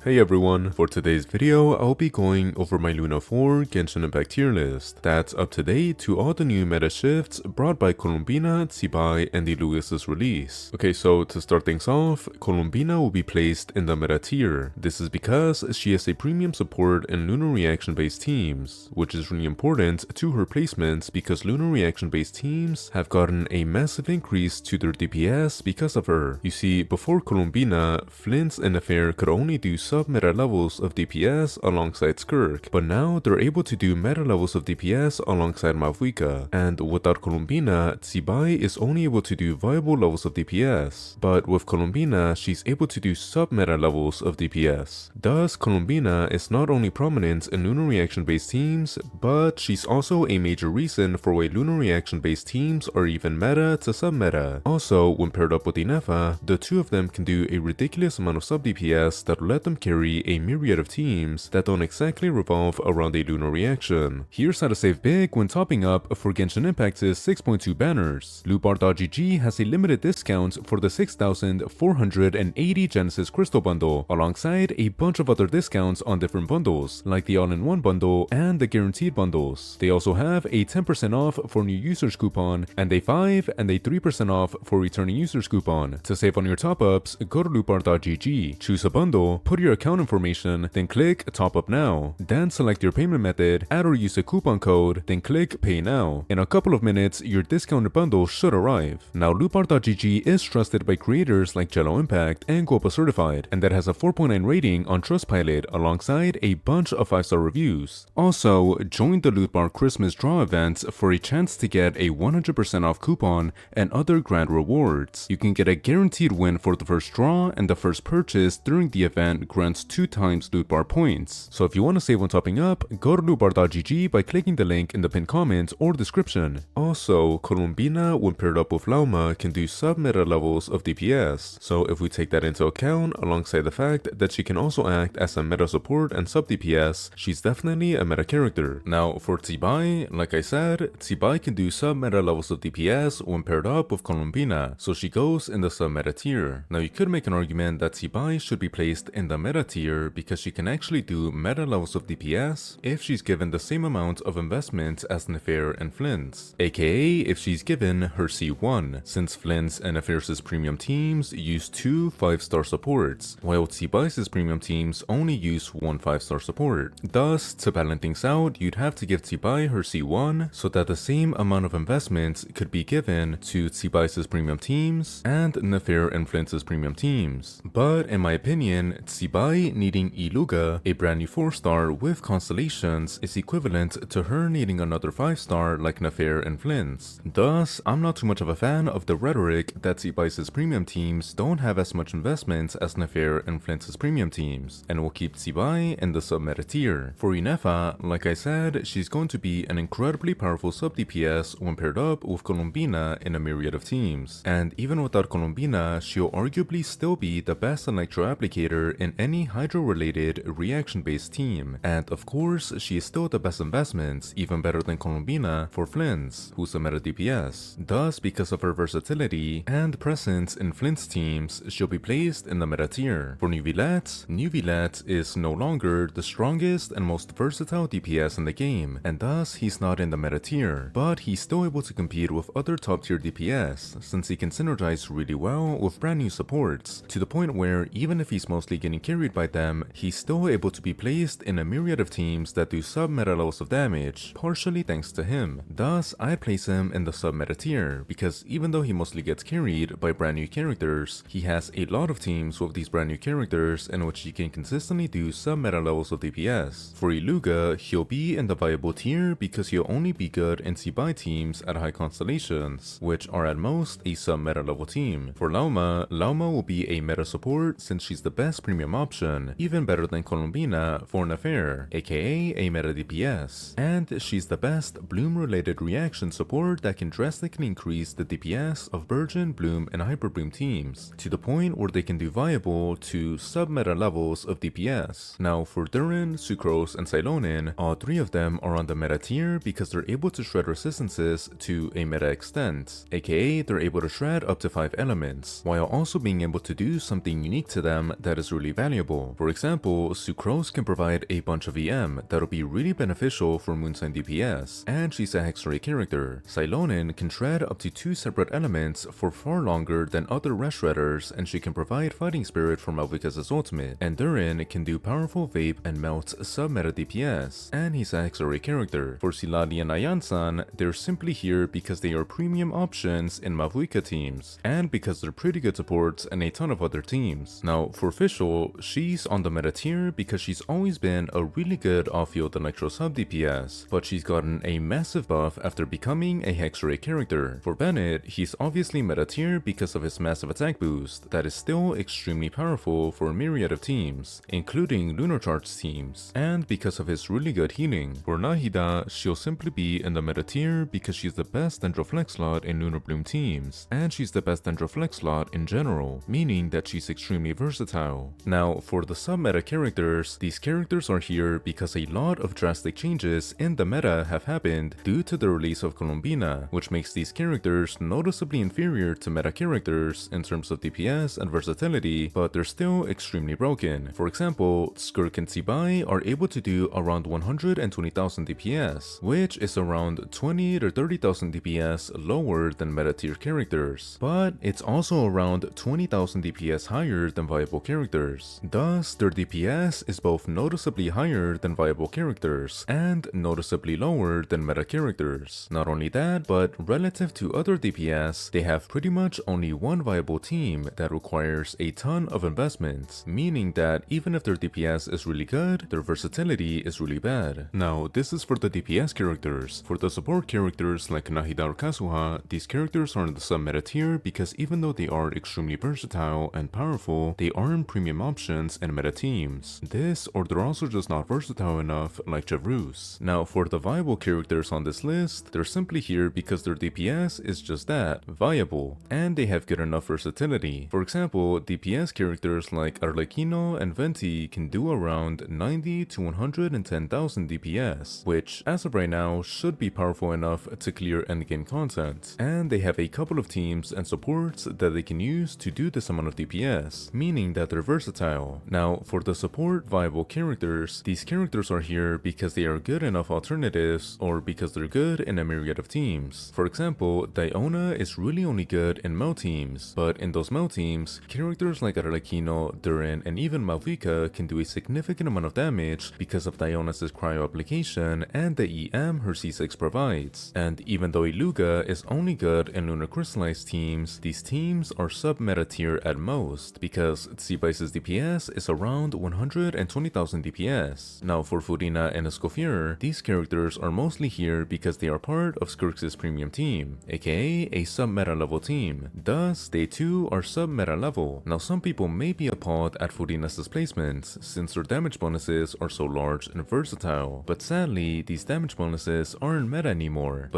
Hey everyone, for today's video, I'll be going over my Luna 4 Genshin Impact tier list that's up to date to all the new meta shifts brought by Columbina, Zibai, and Illuga's release. Okay, so to start things off, Columbina will be placed in the meta tier. This is because she has a premium support in lunar reaction based teams, which is really important to her placement because lunar reaction based teams have gotten a massive increase to their DPS because of her. You see, before Columbina, Flint's and Affair could only do sub-meta levels of DPS alongside Skirk, but now they're able to do meta levels of DPS alongside Malvika, and without Columbina, Zibai is only able to do viable levels of DPS, but with Columbina, she's able to do sub-meta levels of DPS. Thus, Columbina is not only prominent in lunar reaction-based teams, but she's also a major reason for why lunar reaction-based teams are even meta to sub-meta. Also, when paired up with Ineffa, the two of them can do a ridiculous amount of sub-DPS that will let them carry a myriad of teams that don't exactly revolve around a lunar reaction. Here's how to save big when topping up for Genshin Impact's 6.2 banners. Lootbar.gg has a limited discount for the 6,480 Genesis Crystal bundle, alongside a bunch of other discounts on different bundles, like the all-in-one bundle and the guaranteed bundles. They also have a 10% off for new users coupon, and a 5 and a 3% off for returning users coupon. To save on your top-ups, go to lootbar.gg, choose a bundle, put your account information, then click Top Up Now. Then select your payment method, add or use a coupon code, then click Pay Now. In a couple of minutes, your discounted bundle should arrive. Now, Lootbar.gg is trusted by creators like Genshin Impact and Gopa Certified, and that has a 4.9 rating on Trustpilot alongside a bunch of 5-star reviews. Also, join the Lootbar Christmas Draw event for a chance to get a 100% off coupon and other grand rewards. You can get a guaranteed win for the first draw, and the first purchase during the event grants 2 times loot bar points. So if you want to save when topping up, go to lootbar.gg by clicking the link in the pinned comment or description. Also, Columbina when paired up with Lauma can do sub-meta levels of DPS. So if we take that into account, alongside the fact that she can also act as a meta support and sub-DPS, she's definitely a meta character. Now for Zibai, like I said, Zibai can do sub-meta levels of DPS when paired up with Columbina, so she goes in the sub-meta tier. Now you could make an argument that Zibai should be placed in the meta tier because she can actually do meta levels of DPS if she's given the same amount of investment as Neuvillette and Flint's, aka if she's given her C1, since Flint's and Neuville's premium teams use 2 5-star supports, while Zibai's premium teams only use 1 5-star support. Thus, to balance things out, you'd have to give Zibai her C1 so that the same amount of investment could be given to Zibai's premium teams and Neuvillette and Flint's premium teams. But in my opinion, Zibai needing Illuga, a brand new 4-star with constellations, is equivalent to her needing another 5-star like Neuvillette and Flint's. Thus, I'm not too much of a fan of the rhetoric that Zibai's premium teams don't have as much investment as Neuvillette and Flint's premium teams, and will keep Zibai in the sub-meta tier. For Ineffa, like I said, she's going to be an incredibly powerful sub-DPS when paired up with Columbina in a myriad of teams, and even without Columbina, she'll arguably still be the best Electro applicator in any hydro-related reaction-based team, and of course, she is still the best investment, even better than Columbina for Flint's, who's a meta DPS. Thus, because of her versatility and presence in Flint's teams, she'll be placed in the meta tier. For Neuvillette is no longer the strongest and most versatile DPS in the game, and thus he's not in the meta tier, but he's still able to compete with other top tier DPS, since he can synergize really well with brand new supports, to the point where even if he's mostly getting carried by them, he's still able to be placed in a myriad of teams that do sub-meta levels of damage, partially thanks to him. Thus, I'd place him in the sub-meta tier, because even though he mostly gets carried by brand new characters, he has a lot of teams with these brand new characters in which he can consistently do sub-meta levels of DPS. For Illuga, he'll be in the viable tier because he'll only be good in Zibai teams at high constellations, which are at most a sub-meta level team. For Lauma will be a meta support since she's the best premium option, even better than Columbina for Neuvillette, aka a meta DPS, and she's the best Bloom-related reaction support that can drastically increase the DPS of Virgin, Bloom, and Hyper Bloom teams, to the point where they can do viable to sub-meta levels of DPS. Now for Durin, Sucrose, and Cylonin, all 3 of them are on the meta tier because they're able to shred resistances to a meta extent, aka they're able to shred up to 5 elements, while also being able to do something unique to them that is really valuable. valuable. For example, Sucrose can provide a bunch of EM that'll be really beneficial for Moonsign DPS, and she's a Hexray character. Silonin can shred up to 2 separate elements for far longer than other Res Shredders, and she can provide Fighting Spirit for Malvika's ultimate. And Durin can do powerful Vape and Melt sub-meta DPS, and he's a Hexray character. For Silali and Ayansan, they're simply here because they are premium options in Malvika teams, and because they're pretty good supports in a ton of other teams. Now, for Fischl, she's on the meta tier because she's always been a really good off-field Electro sub DPS, but she's gotten a massive buff after becoming a Hexray character. For Bennett, he's obviously meta tier because of his massive attack boost that is still extremely powerful for a myriad of teams, including Lunar Charge teams, and because of his really good healing. For Nahida, she'll simply be in the meta tier because she's the best Dendroflex slot in Lunar Bloom teams, and she's the best Dendroflex slot in general, meaning that she's extremely versatile. Now, for the sub-meta characters, these characters are here because a lot of drastic changes in the meta have happened due to the release of Columbina, which makes these characters noticeably inferior to meta characters in terms of DPS and versatility, but they're still extremely broken. For example, Skirk and Zibai are able to do around 120,000 DPS, which is around 20 to 30,000 DPS lower than meta tier characters, but it's also around 20,000 DPS higher than viable characters. Thus, their DPS is both noticeably higher than viable characters and noticeably lower than meta characters. Not only that, but relative to other DPS, they have pretty much only one viable team that requires a ton of investments, meaning that even if their DPS is really good, their versatility is really bad. Now, this is for the DPS characters. For the support characters like Nahida or Kazuha, these characters are in the sub-meta tier because even though they are extremely versatile and powerful, they aren't premium options in meta teams. This, or they're also just not versatile enough like Javruz. Now, for the viable characters on this list, they're simply here because their DPS is just that, viable, and they have good enough versatility. For example, DPS characters like Arlecchino and Venti can do around 90 to 110,000 DPS, which as of right now should be powerful enough to clear endgame content, and they have a couple of teams and supports that they can use to do this amount of DPS, meaning that they're versatile. Now, for the support viable characters, these characters are here because they are good enough alternatives or because they're good in a myriad of teams. For example, Diona is really only good in Mel teams, but in those Mel teams, characters like Arlecchino, Durin, and even Malvika can do a significant amount of damage because of Diona's cryo application and the EM her C6 provides. And even though Illuga is only good in Lunar Crystallized teams, these teams are sub-meta tier at most because Zibai's DPS is around 120,000 DPS. Now for Furina and Escoffier, these characters are mostly here because they are part of Skirk's premium team, aka a sub-meta level team. Thus, they too are sub-meta level. Now some people may be appalled at Furina's displacements since their damage bonuses are so large and versatile, but sadly, these damage bonuses aren't meta anymore.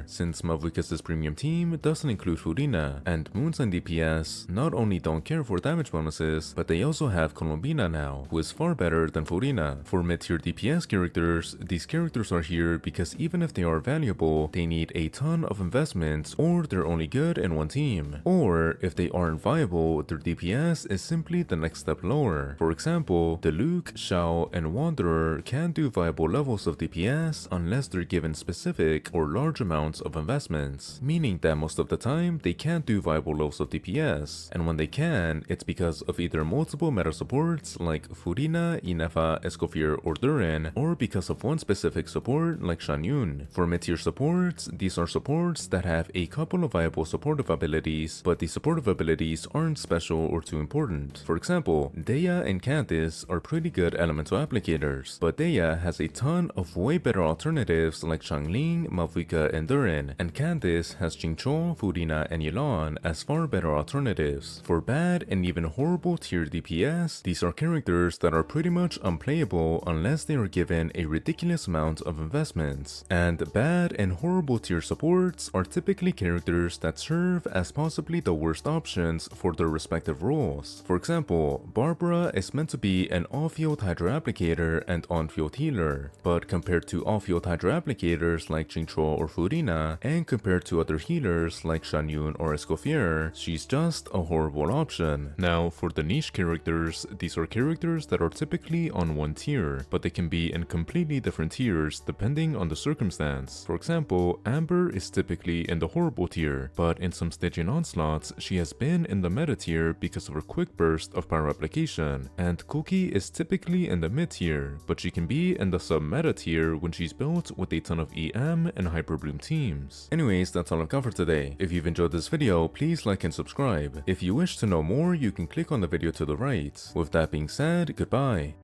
Since Malvika's premium team doesn't include Furina, and Moonsign DPS not only don't care for damage bonuses, but they also have Columbina now, who is far better than Furina. For mid-tier DPS characters, these characters are here because even if they are valuable, they need a ton of investments, or they're only good in one team. Or, if they aren't viable, their DPS is simply the next step lower. For example, Diluc, Xiao, and Wanderer can't do viable levels of DPS unless they're given specific or large amounts of investments, meaning that most of the time they can't do viable levels of DPS, and when they can, it's because of either multiple meta supports like Furina, Ineffa, Escoffier, or Durin, or because of one specific support like Shanyun. For mid-tier supports, these are supports that have a couple of viable supportive abilities, but the supportive abilities aren't special or too important. For example, Dehya and Candice are pretty good elemental applicators, but Dehya has a ton of way better alternatives like Xiangling, Malvika, and Durin, and Candice has Jingchou, Furina, and Yelan as far better alternatives. For bad and even horrible tier DPS, these are characters that are pretty much unplayable unless they are given a ridiculous amount of investments. And bad and horrible tier supports are typically characters that serve as possibly the worst options for their respective roles. For example, Barbara is meant to be an off-field Hydra applicator and on-field healer, but compared to off-field Hydra applicators like Jingchou or Furina, and compared to other healers like Shanyun or Escoffier, she's just a a horrible option. Now, for the niche characters, these are characters that are typically on one tier, but they can be in completely different tiers depending on the circumstance. For example, Amber is typically in the horrible tier, but in some Stygian onslaughts, she has been in the meta tier because of her quick burst of pyro application, and Cookie is typically in the mid tier, but she can be in the sub-meta tier when she's built with a ton of EM and Hyperbloom teams. Anyways, that's all I've got for today. If you've enjoyed this video, please like and subscribe. If you wish to know more, you can click on the video to the right. With that being said, goodbye.